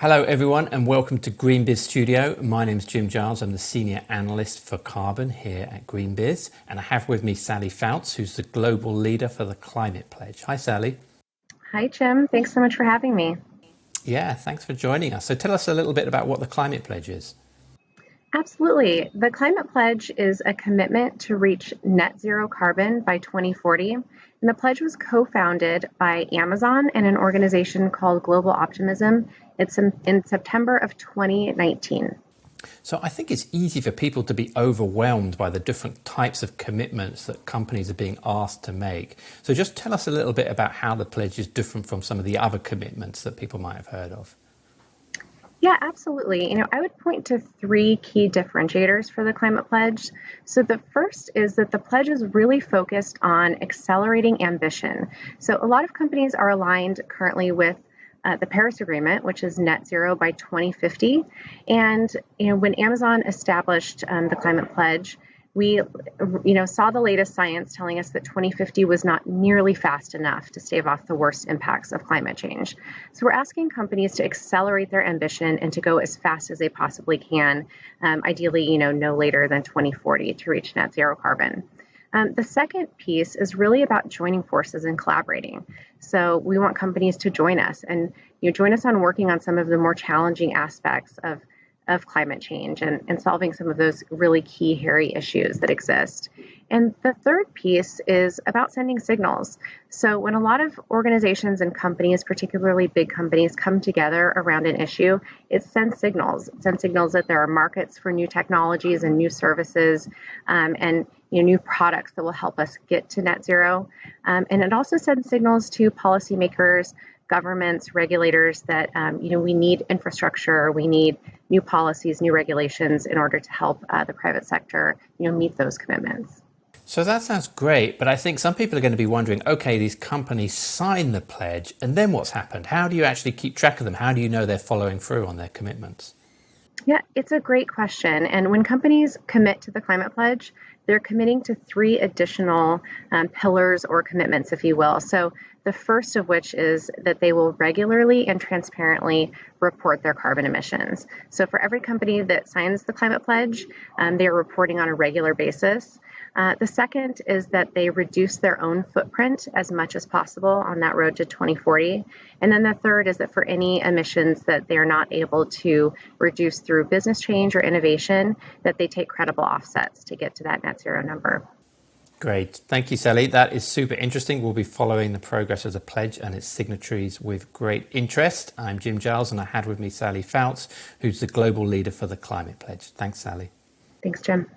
Hello everyone and welcome to GreenBiz Studio. My name's Jim Giles. I'm the Senior Analyst for Carbon here at GreenBiz, and I have with me Sally Fouts, who's the Global Leader for the Climate Pledge. Hi Sally. Hi Jim, thanks so much for having me. Yeah, thanks for joining us. So tell us a little bit about what the Climate Pledge is. Absolutely. The Climate Pledge is a commitment to reach net zero carbon by 2040. And the pledge was co-founded by Amazon and an organization called Global Optimism. It's in September of 2019. So I think it's easy for people to be overwhelmed by the different types of commitments that companies are being asked to make. So just tell us a little bit about how the pledge is different from some of the other commitments that people might have heard of. Yeah, absolutely. I would point to three key differentiators for the Climate Pledge. So the first is that the pledge is really focused on accelerating ambition. So a lot of companies are aligned currently with the Paris Agreement, which is net zero by 2050. And when Amazon established the Climate Pledge, we saw the latest science telling us that 2050 was not nearly fast enough to stave off the worst impacts of climate change. So we're asking companies to accelerate their ambition and to go as fast as they possibly can, ideally, no later than 2040 to reach net zero carbon. The second piece is really about joining forces and collaborating. So we want companies to join us and join us on working on some of the more challenging aspects of climate change and solving some of those really key, hairy issues that exist. And the third piece is about sending signals. So when a lot of organizations and companies, particularly big companies, come together around an issue, it sends signals. It sends signals that there are markets for new technologies and new services and new products that will help us get to net zero. And it also sends signals to policymakers, governments, regulators that we need infrastructure, we need new policies, new regulations in order to help the private sector meet those commitments. So that sounds great, but I think some people are going to be wondering, okay, these companies sign the pledge, and then what's happened? How do you actually keep track of them? How do you know they're following through on their commitments? Yeah, it's a great question. And when companies commit to the Climate Pledge, they're committing to three additional pillars or commitments, if you will. So the first of which is that they will regularly and transparently report their carbon emissions. So for every company that signs the Climate Pledge, they are reporting on a regular basis. The second is that they reduce their own footprint as much as possible on that road to 2040. And then the third is that for any emissions that they are not able to reduce through business change or innovation, that they take credible offsets to get to that net zero number. Great. Thank you, Sally. That is super interesting. We'll be following the progress of the pledge and its signatories with great interest. I'm Jim Giles, and I had with me Sally Fouts, who's the Global Leader for the Climate Pledge. Thanks, Sally. Thanks, Jim.